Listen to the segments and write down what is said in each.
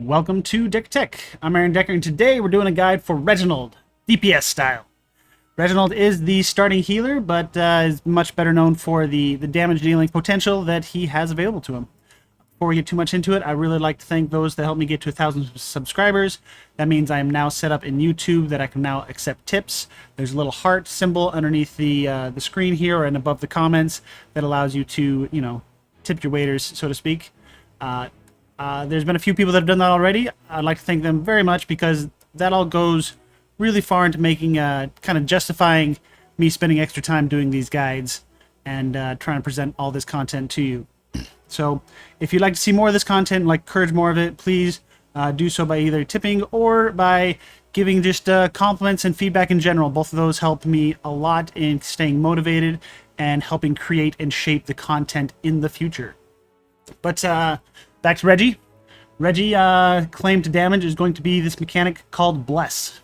Welcome to Deck Tech. I'm Aaron Decker, and today we're doing a guide for Reginald, DPS style. Reginald is the starting healer, but is much better known for the damage dealing potential that he has available to him. Before we get too much into it, I really like to thank those that helped me get to 1,000 subscribers. That means I am now set up in YouTube that I can now accept tips. There's a little heart symbol underneath the screen here and above the comments that allows you to, tip your waiters, so to speak. There's been a few people that have done that already. I'd like to thank them very much because that all goes really far into making, kind of justifying me spending extra time doing these guides and trying to present all this content to you. So if you'd like to see more of this content, like encourage more of it, please do so by either tipping or by giving just compliments and feedback in general. Both of those help me a lot in staying motivated and helping create and shape the content in the future. But back to Reggie. Reggie claim to damage is going to be this mechanic called Bless.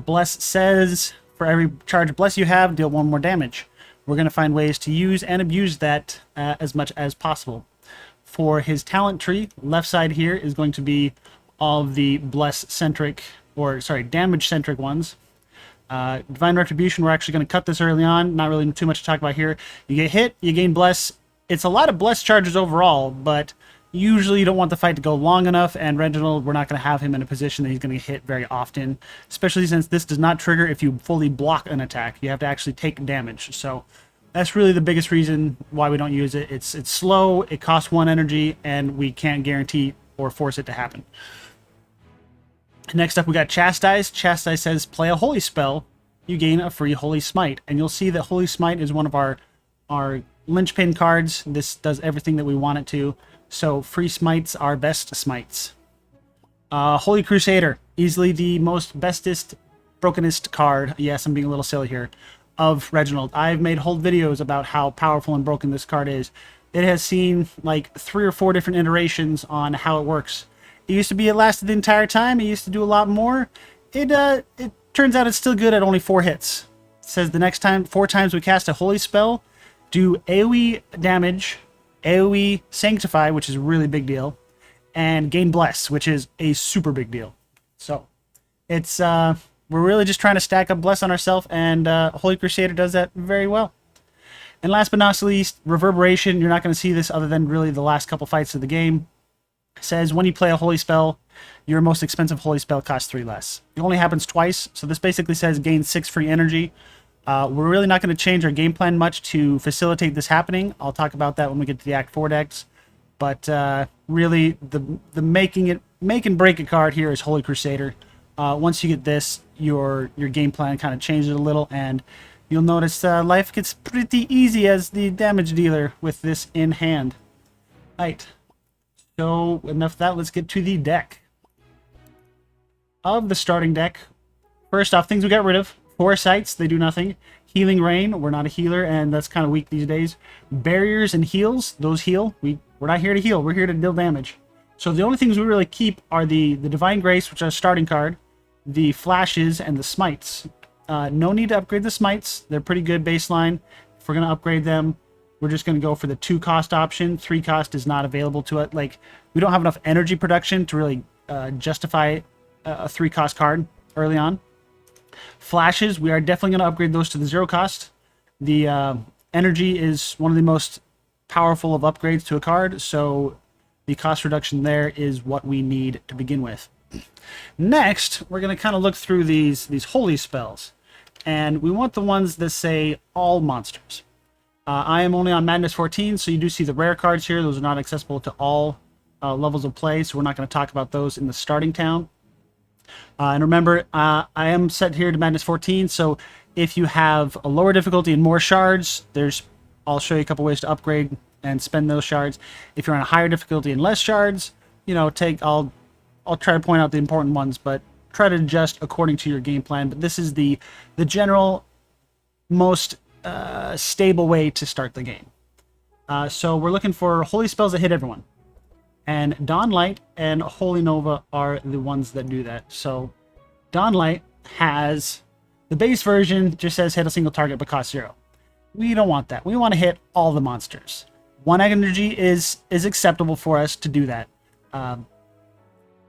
Bless says for every charge Bless you have, deal 1 more damage. We're going to find ways to use and abuse that as much as possible. For his talent tree, left side here is going to be all of the Bless-centric, damage-centric ones. Divine Retribution, we're actually going to cut this early on. Not really too much to talk about here. You get hit, you gain Bless. It's a lot of Bless charges overall, but usually you don't want the fight to go long enough, and Reginald, we're not going to have him in a position that he's going to get hit very often, especially since this does not trigger if you fully block an attack. You have to actually take damage. So that's really the biggest reason why we don't use it. It's slow, it costs 1 energy, and we can't guarantee or force it to happen. Next up, we got Chastise. Chastise says play a holy spell, you gain a free Holy Smite, and you'll see that Holy Smite is one of our linchpin cards. This does everything that we want it to. So free smites are best smites. Holy Crusader, easily the most bestest, brokenest card. Yes, I'm being a little silly here. Of Reginald. I've made whole videos about how powerful and broken this card is. It has seen like 3 or 4 different iterations on how it works. It used to be it lasted the entire time. It used to do a lot more. It turns out it's still good at only 4 hits. It says the next time 4 times we cast a holy spell, do AoE damage, AoE Sanctify, which is a really big deal, and gain Bless, which is a super big deal. So it's we're really just trying to stack up Bless on ourselves, and Holy Crusader does that very well. And last but not least, Reverberation. You're not going to see this other than really the last couple fights of the game. It says when you play a holy spell, your most expensive holy spell costs 3 less. It only happens twice, so this basically says gain 6 free energy. We're really not going to change our game plan much to facilitate this happening. I'll talk about that when we get to the Act 4 decks. But really, the make and break it card here is Holy Crusader. Once you get this, your game plan kind of changes a little, and you'll notice life gets pretty easy as the damage dealer with this in hand. Right. So enough of that. Let's get to the deck. Of the starting deck, first off, things we got rid of. Foresights, they do nothing. Healing Rain, we're not a healer, and that's kind of weak these days. Barriers and heals, those heal. We're not here to heal, we're here to deal damage. So the only things we really keep are the Divine Grace, which is a starting card, the Flashes, and the Smites. No need to upgrade the Smites. They're pretty good baseline. If we're going to upgrade them, we're just going to go for the 2-cost option. 3-cost is not available to it. Like, we don't have enough energy production to really justify a 3-cost card early on. Flashes, we are definitely going to upgrade those to the 0-cost. The energy is one of the most powerful of upgrades to a card, so the cost reduction there is what we need to begin with. Next, we're going to kind of look through these holy spells, and we want the ones that say all monsters. I am only on Madness 14, so you do see the rare cards here. Those are not accessible to all levels of play, so we're not going to talk about those in the starting town. And remember, I am set here to Madness 14, so if you have a lower difficulty and more shards, I'll show you a couple ways to upgrade and spend those shards. If you're on a higher difficulty and less shards, I'll try to point out the important ones, but try to adjust according to your game plan. But this is the general most stable way to start the game. So we're looking for holy spells that hit everyone. And Dawnlight and Holy Nova are the ones that do that. So Dawnlight has the base version, just says hit a single target but cost 0. We don't want that. We want to hit all the monsters. 1 energy is acceptable for us to do that.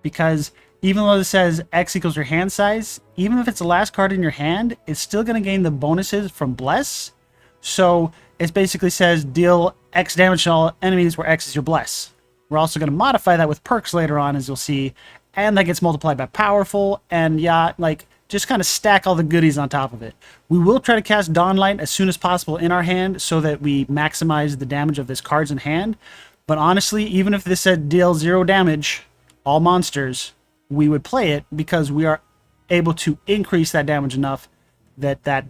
because even though this says X equals your hand size, even if it's the last card in your hand, it's still going to gain the bonuses from Bless. So it basically says deal X damage to all enemies where X is your Bless. We're also going to modify that with perks later on, as you'll see, and that gets multiplied by powerful, and yeah, like, just kind of stack all the goodies on top of it. We will try to cast Dawnlight as soon as possible in our hand so that we maximize the damage of this cards in hand. But honestly, even if this said deal 0 damage, all monsters, we would play it because we are able to increase that damage enough that that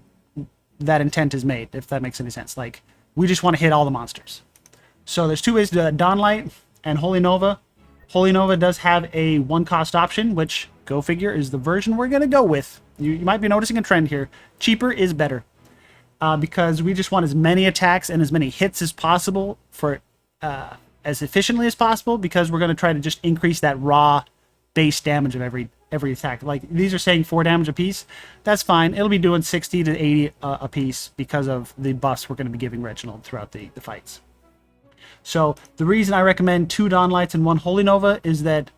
intent is made, if that makes any sense. Like, we just want to hit all the monsters. So there's two ways to do that: Dawnlight and Holy Nova. Holy Nova does have a 1-cost option, which, go figure, is the version we're going to go with. You might be noticing a trend here. Cheaper is better. Because we just want as many attacks and as many hits as possible for as efficiently as possible, because we're going to try to just increase that raw base damage of every attack. Like, these are saying 4 damage a piece. That's fine. It'll be doing 60 to 80 a piece because of the buffs we're going to be giving Reginald throughout the fights. So the reason I recommend 2 Dawnlights and 1 Holy Nova is that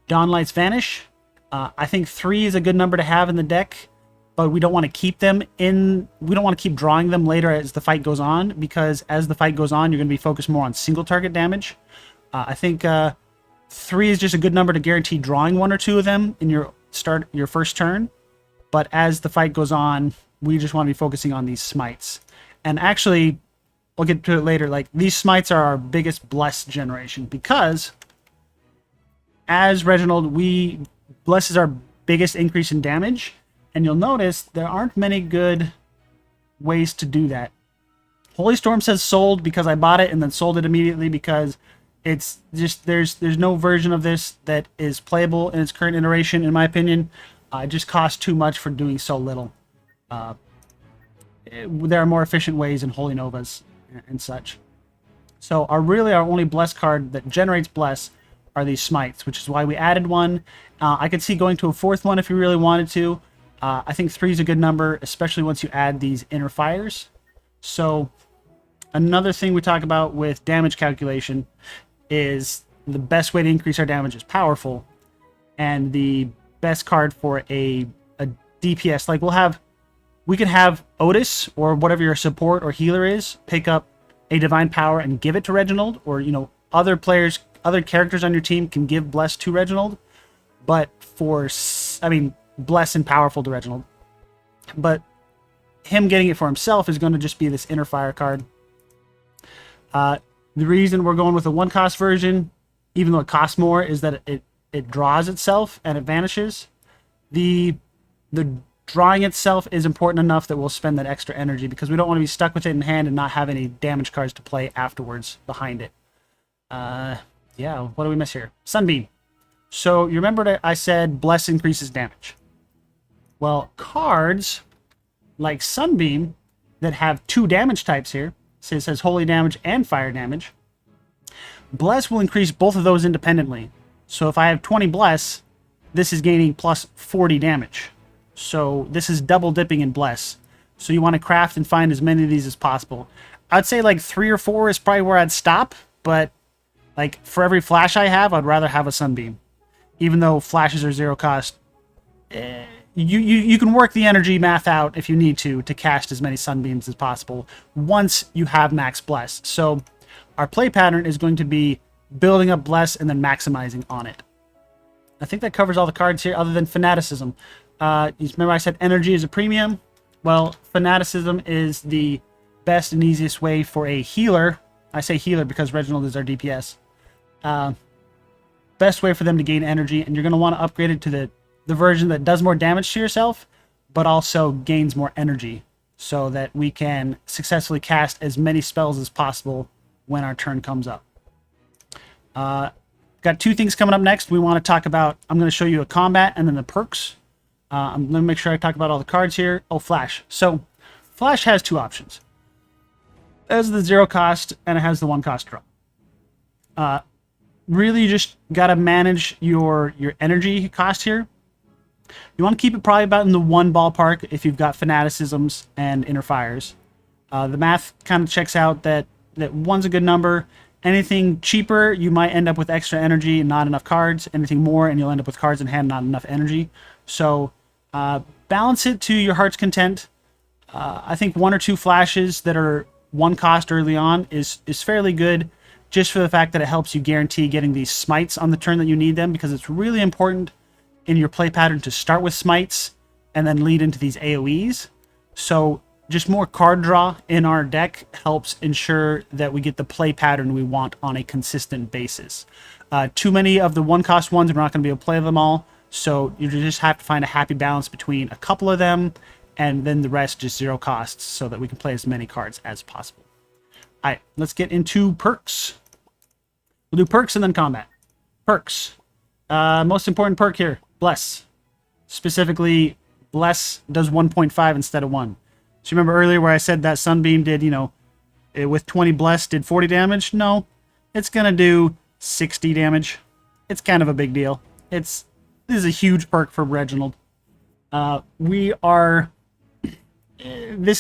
Dawnlights vanish. I think 3 is a good number to have in the deck, but we don't want to keep them in. We don't want to keep drawing them later as the fight goes on, because as the fight goes on, you're going to be focused more on single target damage. I think 3 is just a good number to guarantee drawing 1 or 2 of them in your first turn. But as the fight goes on, we just want to be focusing on these smites. And actually, we'll get to it later. Like, these smites are our biggest bless generation, because as Reginald, Bless is our biggest increase in damage, and you'll notice there aren't many good ways to do that. Holy Storm says sold because I bought it and then sold it immediately, because it's just there's no version of this that is playable in its current iteration, in my opinion. It just costs too much for doing so little. There are more efficient ways in Holy Novas and such. So our only Bless card that generates Bless are these smites, which is why we added one. I could see going to a 4th one if you really wanted to. I think 3 is a good number, especially once you add these inner fires. So another thing we talk about with damage calculation is the best way to increase our damage is powerful, and the best card for a DPS, like we could have Otis or whatever your support or healer is pick up a divine power and give it to Reginald, or other characters on your team can give Bless to Reginald, but Bless and powerful to Reginald. But him getting it for himself is going to just be this inner fire card. The reason we're going with a 1-cost version, even though it costs more, is that it draws itself and it vanishes. The drawing itself is important enough that we'll spend that extra energy, because we don't want to be stuck with it in hand and not have any damage cards to play afterwards behind it. Yeah, what do we miss here? Sunbeam. So you remember that I said Bless increases damage. Well, cards like Sunbeam that have 2 damage types here, so it says holy damage and fire damage, Bless will increase both of those independently. So if I have 20 Bless, this is gaining plus 40 damage. So this is double dipping in Bless. So you want to craft and find as many of these as possible. I'd say like 3 or 4 is probably where I'd stop, but like for every flash I have, I'd rather have a Sunbeam. Even though flashes are 0 cost, you can work the energy math out if you need to cast as many Sunbeams as possible once you have max Bless. So our play pattern is going to be building up Bless and then maximizing on it. I think that covers all the cards here, other than Fanaticism. Remember I said energy is a premium? Well, Fanaticism is the best and easiest way for a healer. I say healer because Reginald is our DPS. Best way for them to gain energy, and you're going to want to upgrade it to the version that does more damage to yourself, but also gains more energy, so that we can successfully cast as many spells as possible when our turn comes up. Got 2 things coming up next. We want to talk about, I'm going to show you a combat and then the perks. I'm going to make sure I talk about all the cards here. Oh, Flash. So Flash has 2 options. It has the 0 cost and it has the 1-cost draw. Really, you just got to manage your energy cost here. You want to keep it probably about in the 1 ballpark if you've got Fanaticisms and Inner Fires. The math kind of checks out that 1's a good number, Anything cheaper, you might end up with extra energy and not enough cards. Anything more, and you'll end up with cards in hand, not enough energy. So balance it to your heart's content. I think 1 or 2 flashes that are 1 cost early on is fairly good, just for the fact that it helps you guarantee getting these smites on the turn that you need them, because it's really important in your play pattern to start with smites and then lead into these AoEs. So just more card draw in our deck helps ensure that we get the play pattern we want on a consistent basis. Too many of the 1 cost ones, we're not going to be able to play them all, so you just have to find a happy balance between a couple of them and then the rest just 0 costs, so that we can play as many cards as possible. Alright, let's get into perks. We'll do perks and then combat. Perks. Most important perk here, Bless. Specifically, Bless does 1.5 instead of 1. So remember earlier where I said that Sunbeam did, you know, with 20 Bless did 40 damage? No, it's going to do 60 damage. It's kind of a big deal. This is a huge perk for Reginald. This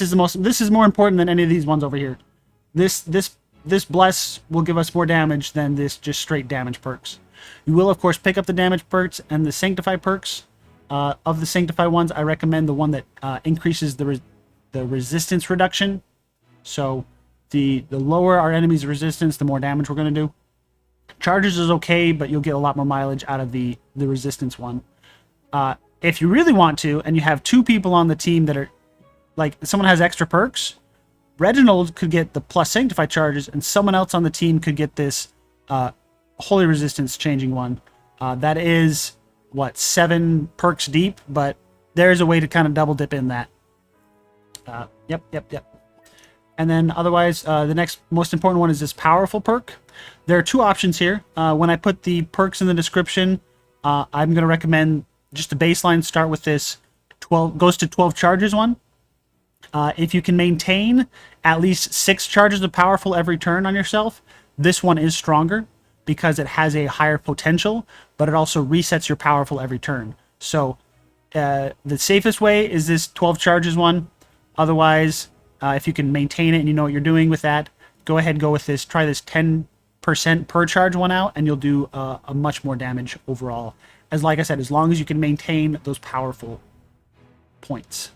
is more important than any of these ones over here. This Bless will give us more damage than this just straight damage perks. You will, of course, pick up the damage perks and the Sanctify perks. Of the Sanctify ones, I recommend the one that increases the resistance reduction. So the lower our enemy's resistance, the more damage we're going to do. Charges is okay, but you'll get a lot more mileage out of the resistance one. If you really want to, and you have 2 people on the team that are, like, someone has extra perks, Reginald could get the plus Sanctify charges, and someone else on the team could get this Holy Resistance changing one. That is, what, 7 perks deep, but there's a way to kind of double dip in that. Yep. And then otherwise, the next most important one is this powerful perk. There are 2 options here. When I put the perks in the description, I'm going to recommend just the baseline start with this 12 goes to 12 charges one. If you can maintain at least 6 charges of powerful every turn on yourself, this one is stronger because it has a higher potential, but it also resets your powerful every turn. So the safest way is this 12 charges one. Otherwise, if you can maintain it and you know what you're doing with that, go ahead and go with this. Try this 10% per charge one out, and you'll do a much more damage overall. As like I said, as long as you can maintain those powerful points.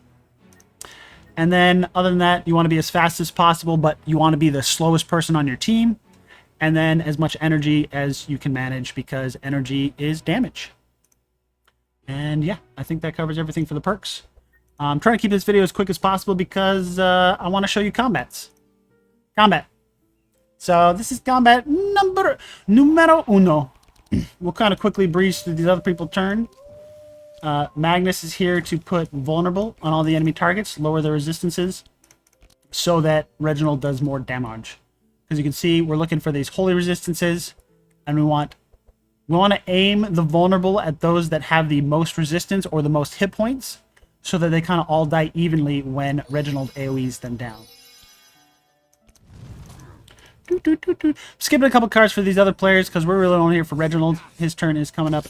And then other than that, you want to be as fast as possible, but you want to be the slowest person on your team. And then as much energy as you can manage, because energy is damage. And yeah, I think that covers everything for the perks. I'm trying to keep this video as quick as possible because I want to show you combats. Combat. So this is combat numero uno. We'll kind of quickly breeze through these other people's turn. Magnus is here to put vulnerable on all the enemy targets, lower their resistances, so that Reginald does more damage. As you can see, we're looking for these holy resistances, and we want to aim the vulnerable at those that have the most resistance or the most hit points, so that they kind of all die evenly when Reginald AoEs them down. Skipping a couple cards for these other players because we're really only here for Reginald. His turn is coming up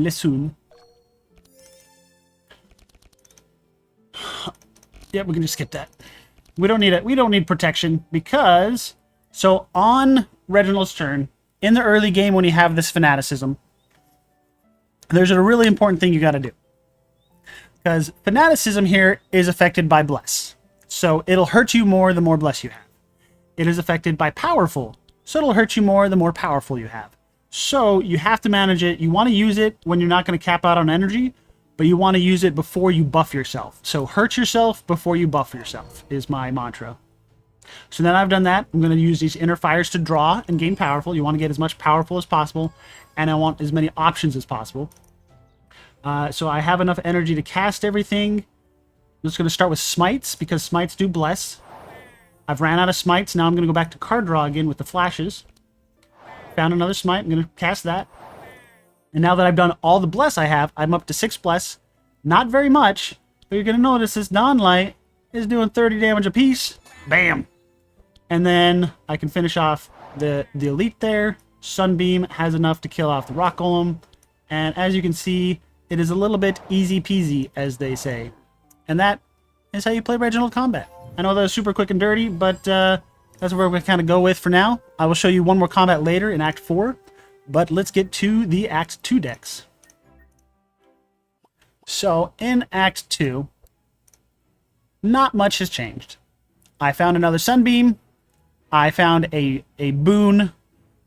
soon. Yep, we can just skip that. We don't need it. We don't need protection because, so on Reginald's turn, in the early game when you have this fanaticism, there's a really important thing you got to do. Because fanaticism here is affected by bless. So it'll hurt you more the more bless you have. It is affected by powerful. So it'll hurt you more the more powerful you have. So you have to manage it. You want to use it when you're not going to cap out on energy, but you want to use it before you buff yourself. So hurt yourself before you buff yourself is my mantra. So now I've done that, I'm going to use these inner fires to draw and gain powerful. You want to get as much powerful as possible, and I want as many options as possible. So I have enough energy to cast everything. I'm just going to start with smites, because smites do bless. I've ran out of smites. Now I'm going to go back to card draw again with the flashes. Found another smite. I'm going to cast that. And now that I've done all the bless I have, I'm up to 6 bless. Not very much, but you're going to notice this non-light is doing 30 damage apiece. Bam! And then I can finish off the elite there. Sunbeam has enough to kill off the rock golem. And as you can see, it is a little bit easy peasy, as they say. And that is how you play Reginald combat. I know that was super quick and dirty, but That's where we're going to kind of go with for now. I will show you one more combat later in Act 4, but let's get to the Act 2 decks. So, in Act 2, not much has changed. I found another Sunbeam. I found a boon.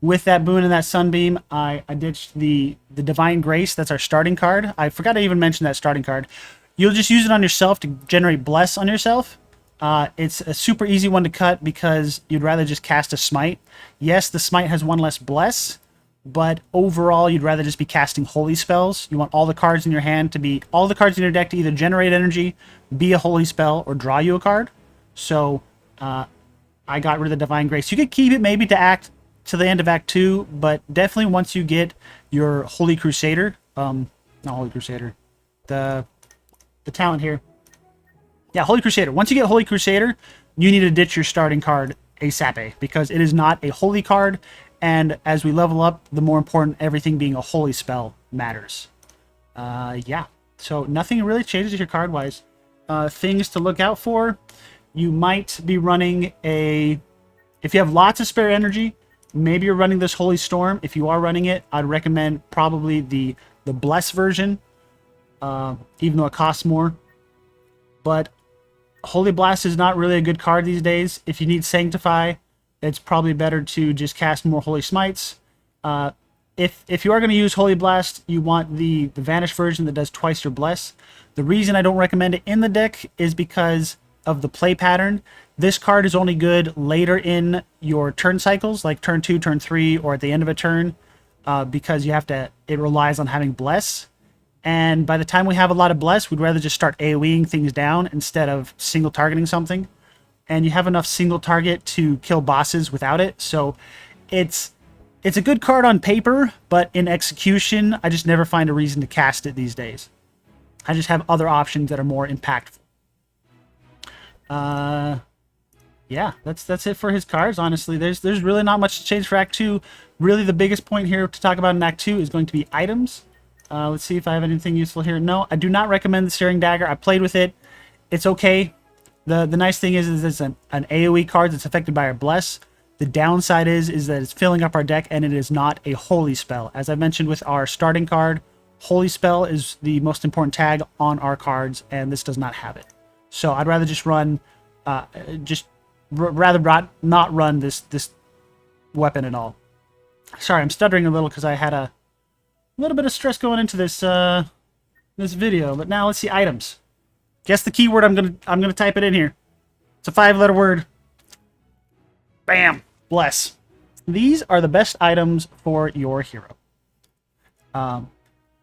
With that boon and that Sunbeam, I ditched the Divine Grace. That's our starting card. I forgot to even mention that starting card. You'll just use it on yourself to generate Bless on yourself. It's a super easy one to cut because you'd rather just cast a Smite. Yes, the Smite has one less Bless, but overall you'd rather just be casting Holy Spells. You want all the cards in your hand to be, all the cards in your deck to either generate energy, be a Holy Spell, or draw you a card. So I got rid of the Divine Grace. You could keep it maybe to the end of Act 2, but definitely once you get your Holy Crusader, not Holy Crusader, the talent here. Yeah, Holy Crusader. Once you get Holy Crusader, you need to ditch your starting card ASAP, because it is not a holy card, and as we level up, the more important everything being a holy spell matters. Yeah, so nothing really changes your card-wise. Things to look out for, you might be running if you have lots of spare energy, maybe you're running this Holy Storm. If you are running it, I'd recommend probably the Bless version, even though it costs more. But Holy Blast is not really a good card these days. If you need Sanctify, it's probably better to just cast more Holy Smites. If you are going to use Holy Blast, you want the Vanish version that does twice your Bless. The reason I don't recommend it in the deck is because of the play pattern. This card is only good later in your turn cycles, like turn 2, turn 3, or at the end of a turn, because it relies on having Bless. And by the time we have a lot of Bless, we'd rather just start AoEing things down instead of single targeting something. And you have enough single target to kill bosses without it. So it's a good card on paper, but in execution, I just never find a reason to cast it these days. I just have other options that are more impactful. Yeah, that's it for his cards. Honestly, there's really not much to change for Act 2. Really, the biggest point here to talk about in Act 2 is going to be items. Let's see if I have anything useful here. No, I do not recommend the Searing Dagger. I played with it. It's okay. The nice thing is it's an AoE card that's affected by our Bless. The downside is that it's filling up our deck, and it is not a holy spell. As I mentioned with our starting card, holy spell is the most important tag on our cards, and this does not have it. So I'd rather just run, rather not run this weapon at all. Sorry, I'm stuttering a little because I had a little bit of stress going into this this video. But now let's see items. Guess the keyword. I'm gonna type it in here. It's a 5-letter word. Bam. Bless. These are the best items for your hero.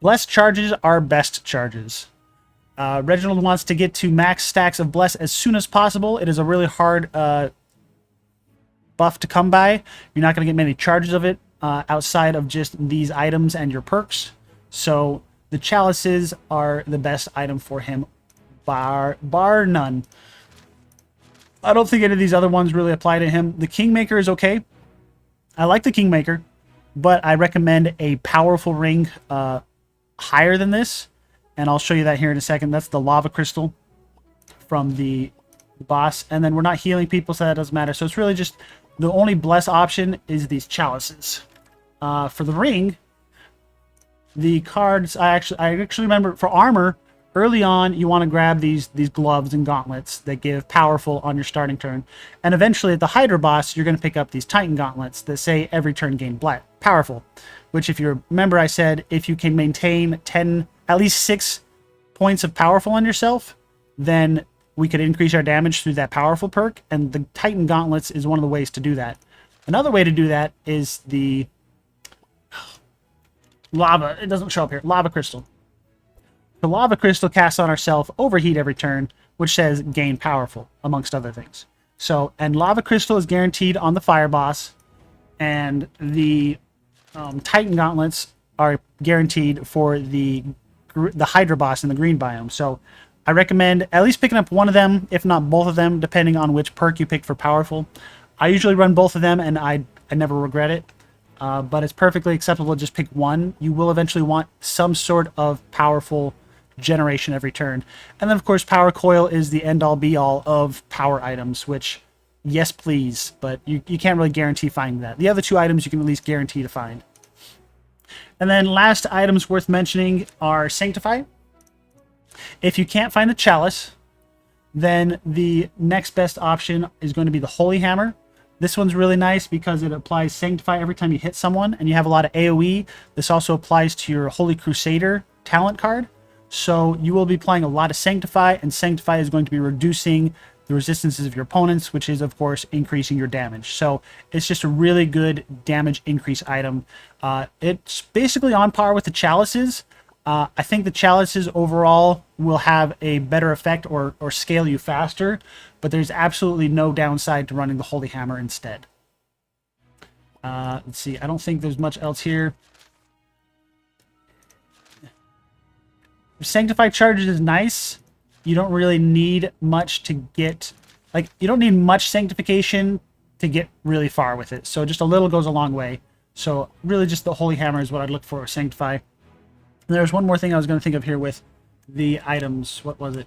Bless charges are best charges. Reginald wants to get to max stacks of Bless as soon as possible. It is a really hard buff to come by. You're not going to get many charges of it outside of just these items and your perks. So the chalices are the best item for him, bar none. I don't think any of these other ones really apply to him. The Kingmaker is okay. I like the Kingmaker, but I recommend a powerful ring higher than this. And I'll show you that here in a second. That's the Lava Crystal from the boss. And then we're not healing people, so that doesn't matter. So it's really just the only Bless option is these chalices. For the ring, the cards, I actually remember for armor, early on, you want to grab these gloves and gauntlets that give powerful on your starting turn. And eventually at the Hydra boss, you're going to pick up these Titan gauntlets that say every turn gain powerful. Which if you remember, I said if you can maintain at least 6 points of powerful on yourself, then we could increase our damage through that powerful perk. And the Titan gauntlets is one of the ways to do that. Another way to do that is the lava. It doesn't show up here. Lava Crystal. The Lava Crystal casts on ourselves Overheat every turn, which says gain powerful, amongst other things. So, and Lava Crystal is guaranteed on the Fire Boss, and the Titan Gauntlets are guaranteed for the Hydra Boss in the green biome. So I recommend at least picking up one of them, if not both of them, depending on which perk you pick for powerful. I usually run both of them, and I never regret it. But it's perfectly acceptable to just pick one. You will eventually want some sort of powerful generation every turn. And then, of course, Power Coil is the end-all, be-all of power items, which yes please, but you can't really guarantee finding that. The other two items you can at least guarantee to find. And then last items worth mentioning are Sanctify. If you can't find the Chalice, then the next best option is going to be the Holy Hammer. This one's really nice because it applies Sanctify every time you hit someone, and you have a lot of AoE. This also applies to your Holy Crusader talent card. So you will be applying a lot of Sanctify, and Sanctify is going to be reducing the resistances of your opponents, which is, of course, increasing your damage. So it's just a really good damage increase item. It's basically on par with the Chalices. I think the Chalices overall will have a better effect or scale you faster, but there's absolutely no downside to running the Holy Hammer instead. Let's see, I don't think there's much else here. Sanctified Charges is nice. You don't really need much to get, like, you don't need much sanctification to get really far with it. So just a little goes a long way. So really just the Holy Hammer is what I'd look for, Sanctify. And there's one more thing I was going to think of here with the items. What was it?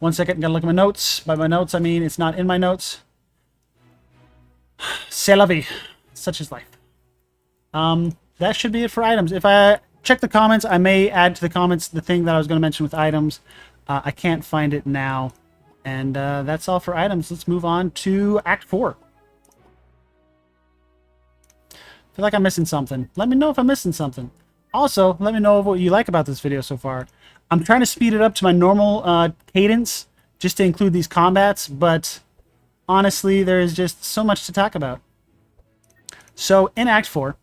One second, gotta look at my notes. By my notes, I mean it's not in my notes. C'est la vie. Such is life. That should be it for items. If I check the comments, I may add to the comments the thing that I was going to mention with items. I can't find it now. And that's all for items. Let's move on to Act 4. I feel like I'm missing something. Let me know if I'm missing something. Also, let me know what you like about this video so far. I'm trying to speed it up to my normal cadence just to include these combats, but honestly, there is just so much to talk about. So in Act 4,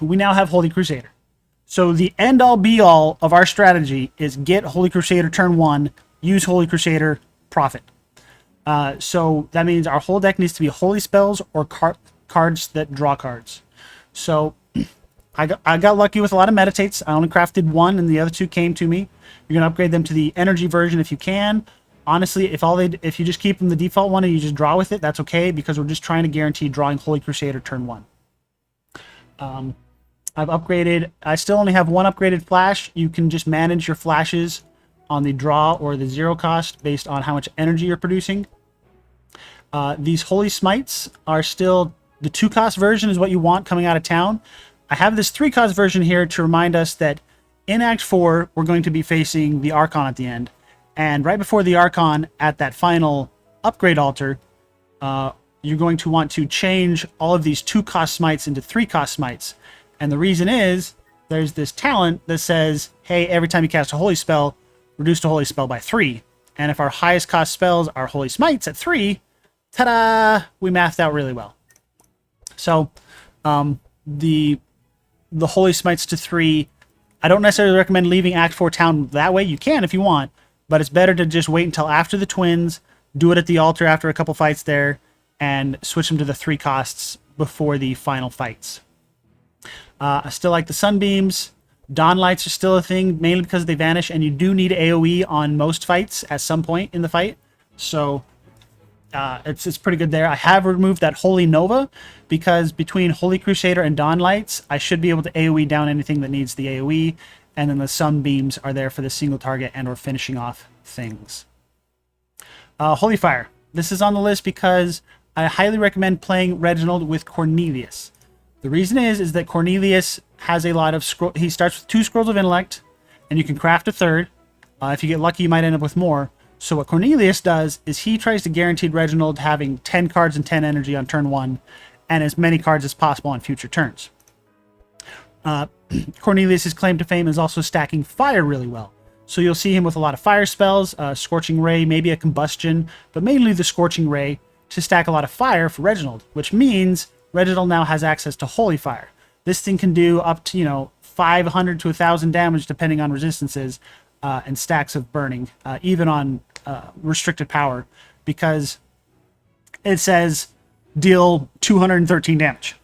we now have Holy Crusader. So the end-all be-all of our strategy is get Holy Crusader turn 1, use Holy Crusader, profit. So that means our whole deck needs to be holy spells or cards that draw cards. So I got lucky with a lot of meditates. I only crafted one, and the other two came to me. You're gonna upgrade them to the energy version if you can. Honestly, if you just keep them the default one and you just draw with it, that's okay, because we're just trying to guarantee drawing Holy Crusader turn 1. I've upgraded. I still only have one upgraded flash. You can just manage your flashes on the draw or the 0 cost based on how much energy you're producing. These Holy Smites are still the 2 cost version is what you want coming out of town. I have this 3 cost version here to remind us that in Act 4, we're going to be facing the Archon at the end. And right before the Archon at that final upgrade altar, you're going to want to change all of these 2 cost smites into 3 cost smites. And the reason is there's this talent that says, hey, every time you cast a holy spell, reduce the holy spell by 3. And if our highest cost spells are holy smites at 3, ta-da, we mathed out really well. So the holy smites to 3, I don't necessarily recommend leaving Act 4 town that way. You can if you want, but it's better to just wait until after the twins, do it at the altar after a couple fights there, and switch them to the 3 costs before the final fights. I still like the sunbeams. Dawn lights are still a thing, mainly because they vanish, and you do need AoE on most fights at some point in the fight. So it's pretty good there. I have removed that Holy Nova because between Holy Crusader and Dawn lights, I should be able to AoE down anything that needs the AoE, and then the sunbeams are there for the single target and or finishing off things. Holy Fire. This is on the list because I highly recommend playing Reginald with Cornelius. The reason is that Cornelius has a lot of he starts with 2 scrolls of intellect, and you can craft a 3rd. If you get lucky, you might end up with more. So what Cornelius does is he tries to guarantee Reginald having 10 cards and 10 energy on turn 1, and as many cards as possible on future turns. Cornelius's claim to fame is also stacking fire really well. So you'll see him with a lot of fire spells, Scorching Ray, maybe a Combustion, but mainly the Scorching Ray to stack a lot of fire for Reginald, which means Reginald now has access to Holy Fire. This thing can do up to, 500 to 1,000 damage depending on resistances and stacks of burning, even on restricted power, because it says deal 213 damage.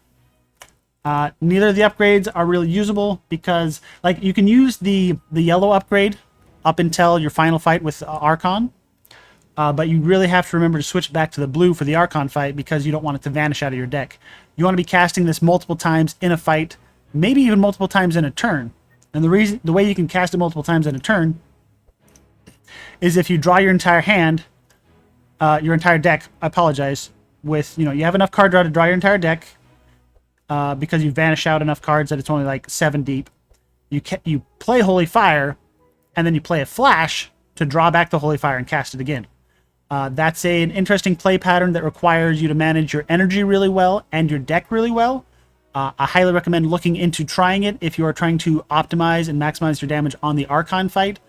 Neither of the upgrades are really usable because, like, you can use the yellow upgrade up until your final fight with Archon, but you really have to remember to switch back to the blue for the Archon fight because you don't want it to vanish out of your deck. You want to be casting this multiple times in a fight, maybe even multiple times in a turn. And the way you can cast it multiple times in a turn is if you draw your entire hand, your entire deck. I apologize. With, you know, you have enough card draw to draw your entire deck because you vanish out enough cards that it's only like 7 deep. You play Holy Fire, and then you play a Flash to draw back the Holy Fire and cast it again. That's an interesting play pattern that requires you to manage your energy really well and your deck really well. I highly recommend looking into trying it if you are trying to optimize and maximize your damage on the Archon fight.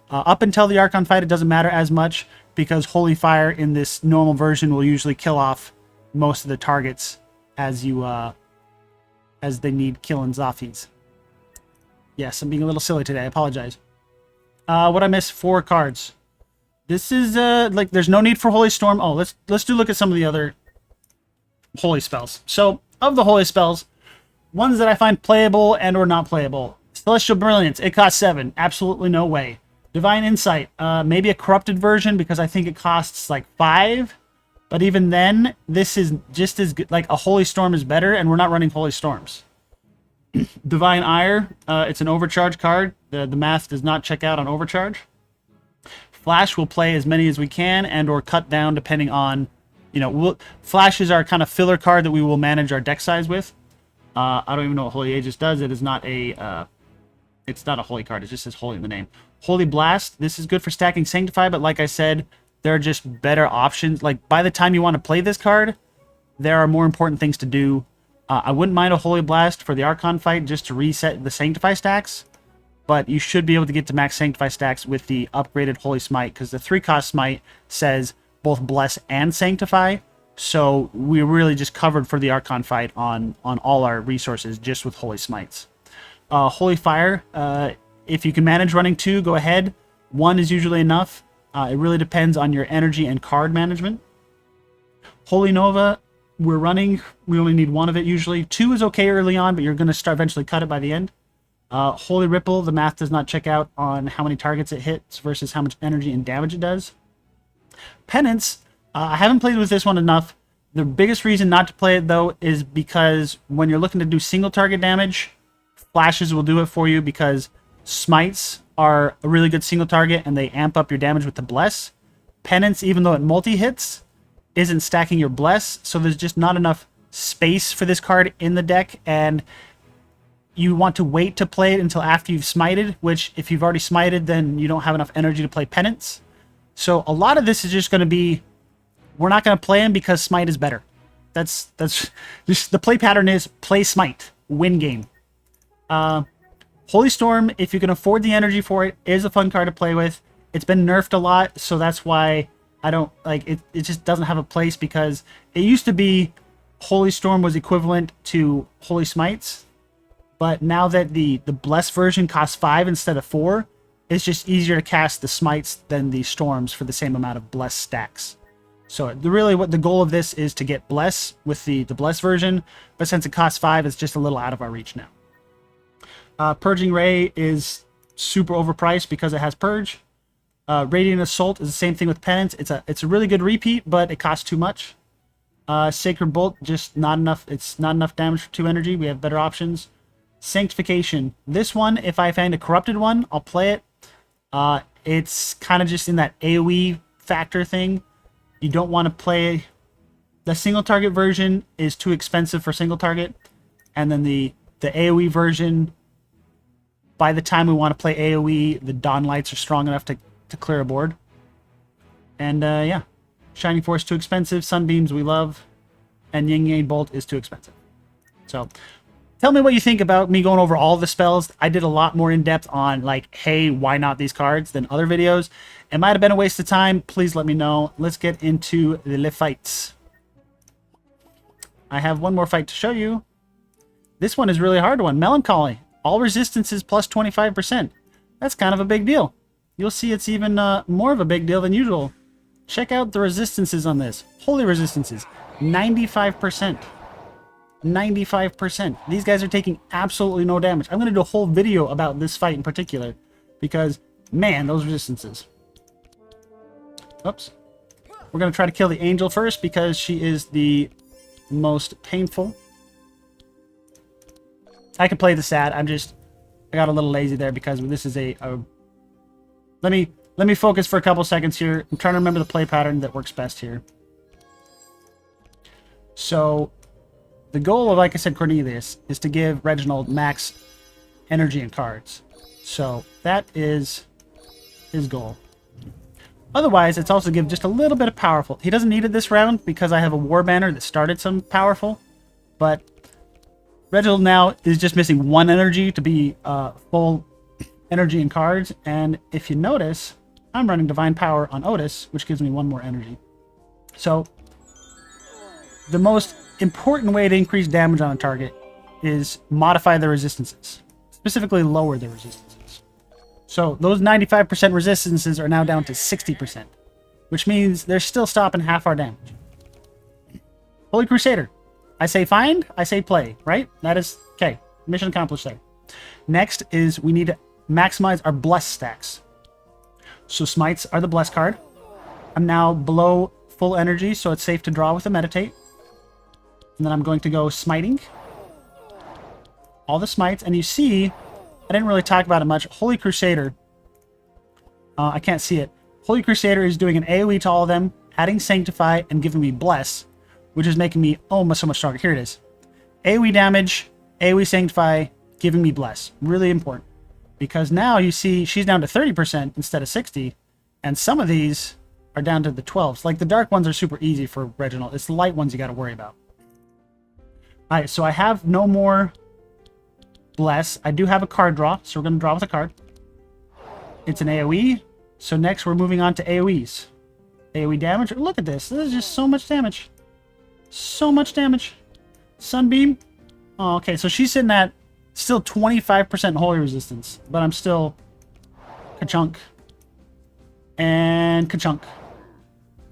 Up until the Archon fight, it doesn't matter as much because Holy Fire in this normal version will usually kill off most of the targets as they need killing Zafis. Yes, I'm being a little silly today. I apologize. What I missed? 4 cards. This is like there's no need for Holy Storm. Oh, let's look at some of the other holy spells. So of the holy spells, ones that I find playable and or not playable. Celestial Brilliance, it costs 7. Absolutely no way. Divine Insight, maybe a corrupted version because I think it costs like 5. But even then, this is just as good. Like a Holy Storm is better, and we're not running Holy Storms. Divine Ire, it's an overcharge card. The math does not check out on overcharge. Flash will play as many as we can and or cut down depending on, you know, Flash is our kind of filler card that we will manage our deck size with. I don't even know what Holy Aegis does. It is not a, it's not a holy card. It just says holy in the name. Holy Blast, this is good for stacking Sanctify, but like I said, there are just better options. Like by the time you want to play this card, there are more important things to do. I wouldn't mind a Holy Blast for the Archon fight just to reset the Sanctify stacks. But you should be able to get to max Sanctify stacks with the upgraded Holy Smite, because the 3-cost Smite says both Bless and Sanctify. So we're really just covered for the Archon fight on all our resources just with Holy Smites. Holy Fire, if you can manage running 2, go ahead. 1 is usually enough. It really depends on your energy and card management. Holy Nova, we only need 1 of it usually. 2 is okay early on, but you're going to start eventually cut it by the end. Holy Ripple, the math does not check out on how many targets it hits versus how much energy and damage it does. Penance, I haven't played with this one enough. The biggest reason not to play it, though, is because when you're looking to do single target damage, Flashes will do it for you because Smites are a really good single target and they amp up your damage with the Bless. Penance, even though it multi-hits, isn't stacking your Bless, so there's just not enough space for this card in the deck, and you want to wait to play it until after you've smited, which if you've already smited, then you don't have enough energy to play Penance. So a lot of this is just going to be, we're not going to play him because Smite is better. That's just the play pattern is play Smite, win game. Holy Storm, if you can afford the energy for it, is a fun card to play with. It's been nerfed a lot, so that's why I don't like it. It just doesn't have a place because it used to be Holy Storm was equivalent to Holy Smites. But now that the Bless version costs 5 instead of 4, it's just easier to cast the Smites than the Storms for the same amount of Bless stacks. So really what the goal of this is to get Bless with the Bless version, but since it costs 5, it's just a little out of our reach now. Purging Ray is super overpriced because it has Purge. Radiant Assault is the same thing with Penance. It's a really good repeat, but it costs too much. Sacred Bolt, just not enough. It's not enough damage for 2 energy. We have better options. Sanctification. This one, if I find a corrupted one, I'll play it. It's kind of just in that AoE factor thing. You don't want to play... The single target version is too expensive for single target. And then the AoE version, by the time we want to play AoE, the Dawn Lights are strong enough to clear a board. And yeah. Shining Force too expensive. Sunbeams we love. And Yin Yang Bolt is too expensive. So... tell me what you think about me going over all the spells. I did a lot more in-depth on, like, hey, why not these cards than other videos. It might have been a waste of time. Please let me know. Let's get into the fights. I have one more fight to show you. This one is really a hard one. Melancholy. All resistances plus 25%. That's kind of a big deal. You'll see it's even more of a big deal than usual. Check out the resistances on this. Holy resistances. 95%. 95%. These guys are taking absolutely no damage. I'm going to do a whole video about this fight in particular because, man, those resistances. Oops. We're going to try to kill the angel first because she is the most painful. I can play the sad. I got a little lazy there because this is let me Let me focus for a couple seconds here. I'm trying to remember the play pattern that works best here. So, the goal of, like I said, Cornelius, is to give Reginald max energy and cards. So, that is his goal. Otherwise, it's also give just a little bit of powerful. He doesn't need it this round because I have a war banner that started some powerful. But Reginald now is just missing 1 energy to be full energy and cards. And if you notice, I'm running Divine Power on Otis, which gives me 1 more energy. So, the most important way to increase damage on a target is modify the resistances. Specifically, lower the resistances. So, those 95% resistances are now down to 60%. Which means they're still stopping half our damage. Holy Crusader. I say find, I say play, right? That is, okay, mission accomplished there. Next is we need to maximize our Bless stacks. So Smites are the Bless card. I'm now below full energy, so it's safe to draw with a Meditate. And then I'm going to go Smiting. All the Smites, and you see, I didn't really talk about it much. Holy Crusader, I can't see it. Holy Crusader is doing an AoE to all of them, adding Sanctify, and giving me Bless, which is making me so much stronger. Here it is. AoE damage, AoE Sanctify, giving me Bless. Really important. Because now you see she's down to 30% instead of 60, and some of these are down to the 12s. Like the dark ones are super easy for Reginald. It's the light ones you got to worry about. Alright, so I have no more Bless. I do have a card draw, so we're going to draw with a card. It's an AoE. So next we're moving on to AoEs. AoE damage. Look at this. This is just so much damage. So much damage. Sunbeam. Oh, okay, so she's sitting at still 25% holy resistance, but I'm still ka-chunk. And ka-chunk.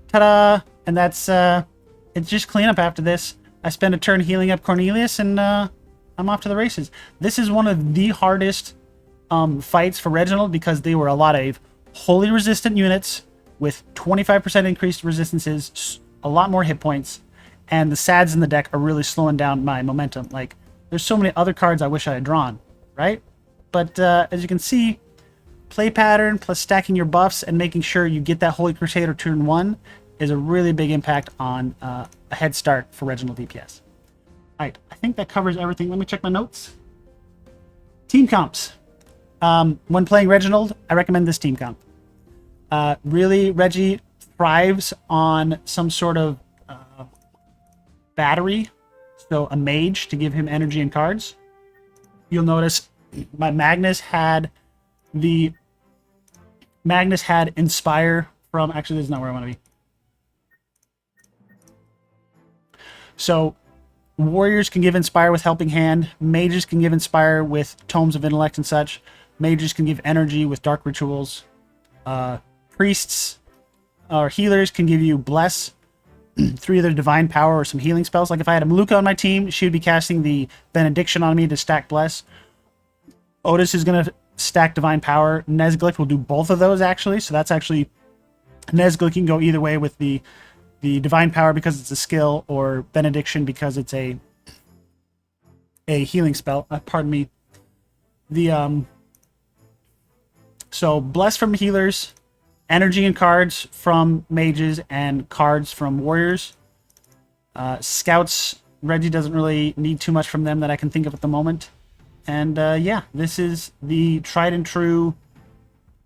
Ta-da! And that's, it's just cleanup after this. I spend a turn healing up Cornelius, and I'm off to the races. This is one of the hardest fights for Reginald because they were a lot of holy resistant units with 25% increased resistances, a lot more hit points, and the sads in the deck are really slowing down my momentum. Like, there's so many other cards I wish I had drawn, right? But as you can see, play pattern plus stacking your buffs and making sure you get that Holy Crusader turn 1 is a really big impact on a head start for Reginald DPS. Alright, I think that covers everything. Let me check my notes. Team comps. When playing Reginald, I recommend this team comp. Really, Reggie thrives on some sort of battery, so a mage to give him energy and cards. You'll notice my Magnus had Inspire from, actually this is not where I want to be. So warriors can give Inspire with Helping Hand, mages can give Inspire with Tomes of Intellect and such, mages can give energy with Dark Rituals, priests or healers can give you Bless through either Divine Power or some healing spells. Like if I had a Maluka on my team, she would be casting the Benediction on me to stack Bless. Otis is going to stack Divine Power. Nezglick will do both of those, actually. So that's actually... Nezglick can go either way with the Divine Power because it's a skill, or Benediction because it's a healing spell. Pardon me. So Bless from healers, energy and cards from mages, and cards from warriors. Scouts, Reggie doesn't really need too much from them that I can think of at the moment. And yeah, this is the tried and true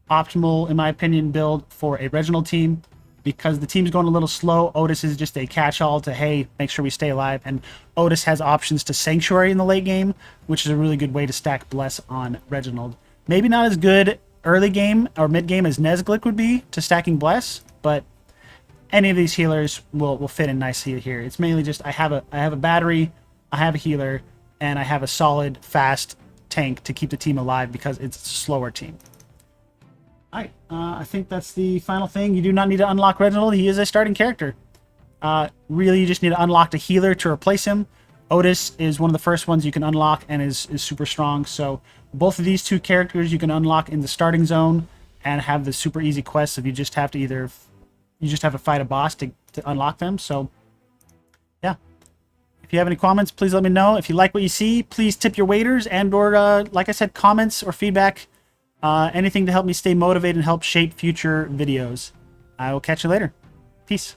optimal, in my opinion, build for a Reginald team. Because the team's going a little slow, Otis is just a catch-all to, hey, make sure we stay alive. And Otis has options to Sanctuary in the late game, which is a really good way to stack Bless on Reginald. Maybe not as good early game or mid game as Nezglick would be to stacking Bless, but any of these healers will fit in nicely here. It's mainly just I have a battery, I have a healer, and I have a solid, fast tank to keep the team alive because it's a slower team. Alright, I think that's the final thing. You do not need to unlock Reginald. He is a starting character. Really, you just need to unlock a healer to replace him. Otis is one of the first ones you can unlock and is super strong. So both of these two characters you can unlock in the starting zone and have the super easy quests if you just have to fight a boss to unlock them. So yeah. If you have any comments, please let me know. If you like what you see, please tip your waiters and or like I said, comments or feedback. anything to help me stay motivated and help shape future videos. I will catch you later. Peace.